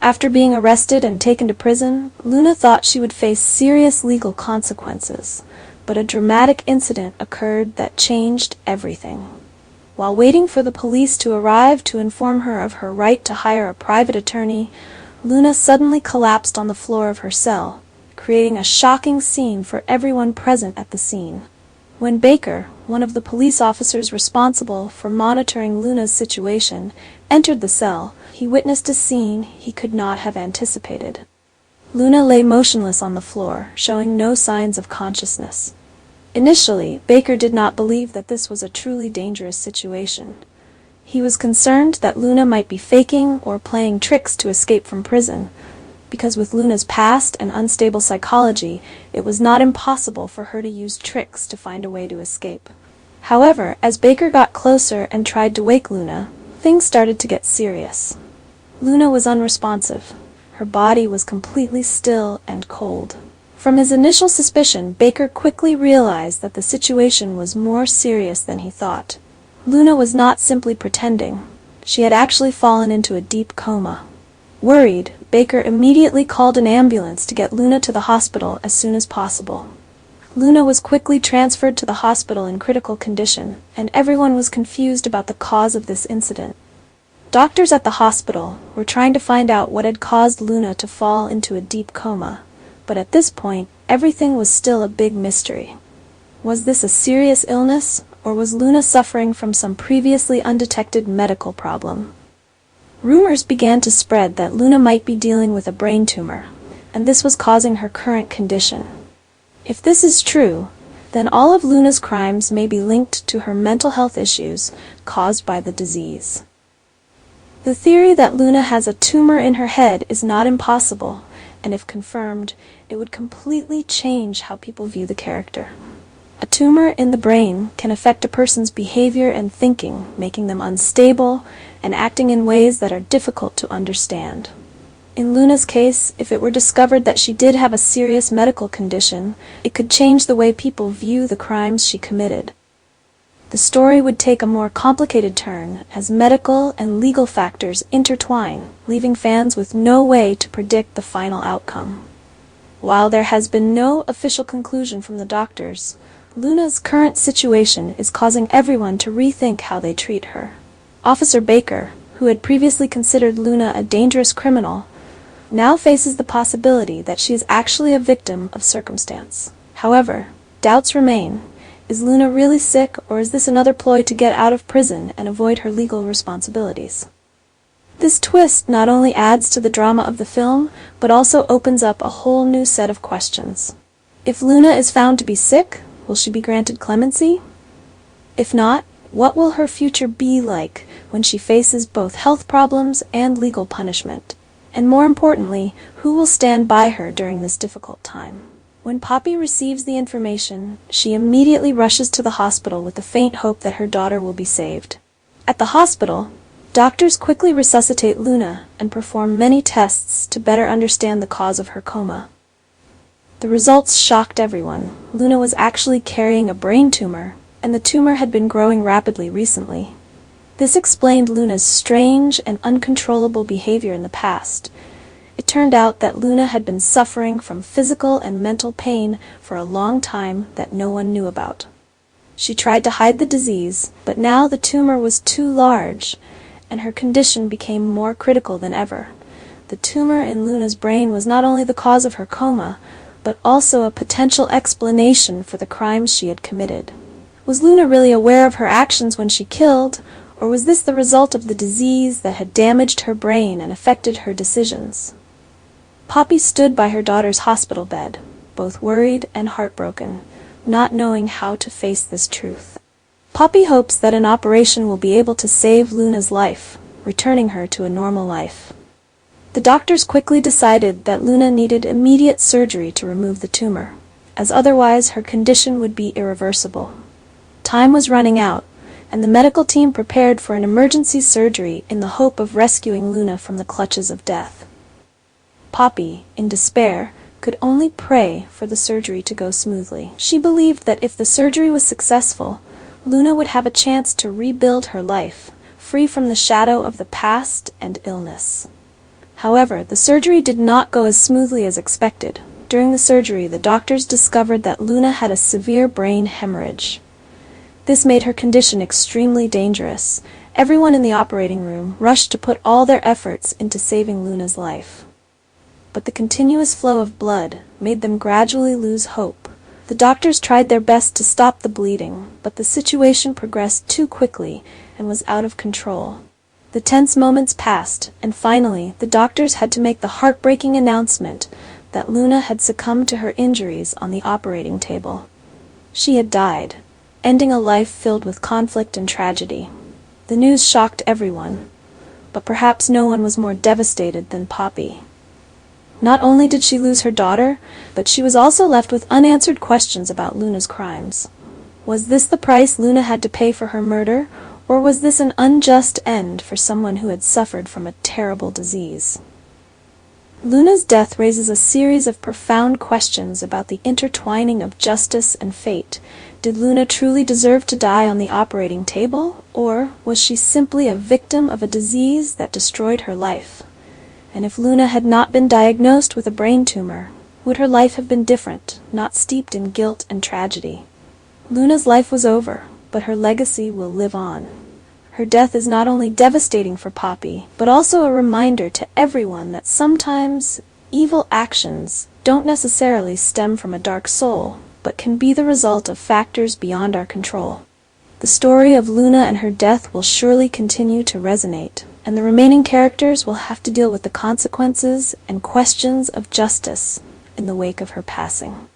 After being arrested and taken to prison, Luna thought she would face serious legal consequences, but a dramatic incident occurred that changed everything. While waiting for the police to arrive to inform her of her right to hire a private attorney, Luna suddenly collapsed on the floor of her cell, creating a shocking scene for everyone present at the scene. When Baker, one of the police officers responsible for monitoring Luna's situation, entered the cell, he witnessed a scene he could not have anticipated. Luna lay motionless on the floor, showing no signs of consciousness. Initially, Baker did not believe that this was a truly dangerous situation. He was concerned that Luna might be faking or playing tricks to escape from prison, because with Luna's past and unstable psychology, it was not impossible for her to use tricks to find a way to escape. However, as Baker got closer and tried to wake Luna, things started to get serious. Luna was unresponsive. Her body was completely still and cold. From his initial suspicion, Baker quickly realized that the situation was more serious than he thought. Luna was not simply pretending. She had actually fallen into a deep coma. Worried, Baker immediately called an ambulance to get Luna to the hospital as soon as possible. Luna was quickly transferred to the hospital in critical condition, and everyone was confused about the cause of this incident. Doctors at the hospital were trying to find out what had caused Luna to fall into a deep coma, but at this point, everything was still a big mystery. Was this a serious illness, or was Luna suffering from some previously undetected medical problem? Rumors began to spread that Luna might be dealing with a brain tumor, and this was causing her current condition. If this is true, then all of Luna's crimes may be linked to her mental health issues caused by the disease. The theory that Luna has a tumor in her head is not impossible, and if confirmed, it would completely change how people view the character. A tumor in the brain can affect a person's behavior and thinking, making them unstable and acting in ways that are difficult to understand. In Luna's case, if it were discovered that she did have a serious medical condition, it could change the way people view the crimes she committed. The story would take a more complicated turn as medical and legal factors intertwine, leaving fans with no way to predict the final outcome. While there has been no official conclusion from the doctors, Luna's current situation is causing everyone to rethink how they treat her. Officer Baker, who had previously considered Luna a dangerous criminal, now faces the possibility that she is actually a victim of circumstance. However, doubts remain. Is Luna really sick, or is this another ploy to get out of prison and avoid her legal responsibilities? This twist not only adds to the drama of the film, but also opens up a whole new set of questions. If Luna is found to be sick, will she be granted clemency? If not, what will her future be like when she faces both health problems and legal punishment? And more importantly, who will stand by her during this difficult time? When Poppy receives the information, she immediately rushes to the hospital with the faint hope that her daughter will be saved. At the hospital, doctors quickly resuscitate Luna and perform many tests to better understand the cause of her coma. The results shocked everyone. Luna was actually carrying a brain tumor, and the tumor had been growing rapidly recently. This explained Luna's strange and uncontrollable behavior in the past. It turned out that Luna had been suffering from physical and mental pain for a long time that no one knew about. She tried to hide the disease, but now the tumor was too large, and her condition became more critical than ever. The tumor in Luna's brain was not only the cause of her coma, but also a potential explanation for the crimes she had committed. Was Luna really aware of her actions when she killed, or was this the result of the disease that had damaged her brain and affected her decisions? Poppy stood by her daughter's hospital bed, both worried and heartbroken, not knowing how to face this truth. Poppy hopes that an operation will be able to save Luna's life, returning her to a normal life. The doctors quickly decided that Luna needed immediate surgery to remove the tumor, as otherwise her condition would be irreversible. Time was running out, and the medical team prepared for an emergency surgery in the hope of rescuing Luna from the clutches of death. Poppy, in despair, could only pray for the surgery to go smoothly. She believed that if the surgery was successful, Luna would have a chance to rebuild her life, free from the shadow of the past and illness. However, the surgery did not go as smoothly as expected. During the surgery, the doctors discovered that Luna had a severe brain hemorrhage. This made her condition extremely dangerous. Everyone in the operating room rushed to put all their efforts into saving Luna's life. But the continuous flow of blood made them gradually lose hope. The doctors tried their best to stop the bleeding, but the situation progressed too quickly and was out of control. The tense moments passed, and finally, the doctors had to make the heartbreaking announcement that Luna had succumbed to her injuries on the operating table. She had died, ending a life filled with conflict and tragedy. The news shocked everyone, but perhaps no one was more devastated than Poppy. Not only did she lose her daughter, but she was also left with unanswered questions about Luna's crimes. Was this the price Luna had to pay for her murder, or was this an unjust end for someone who had suffered from a terrible disease? Luna's death raises a series of profound questions about the intertwining of justice and fate. Did Luna truly deserve to die on the operating table, or was she simply a victim of a disease that destroyed her life? And if Luna had not been diagnosed with a brain tumor, would her life have been different, not steeped in guilt and tragedy? Luna's life was over, but her legacy will live on. Her death is not only devastating for Poppy, but also a reminder to everyone that sometimes evil actions don't necessarily stem from a dark soul, but can be the result of factors beyond our control. The story of Luna and her death will surely continue to resonate, and the remaining characters will have to deal with the consequences and questions of justice in the wake of her passing.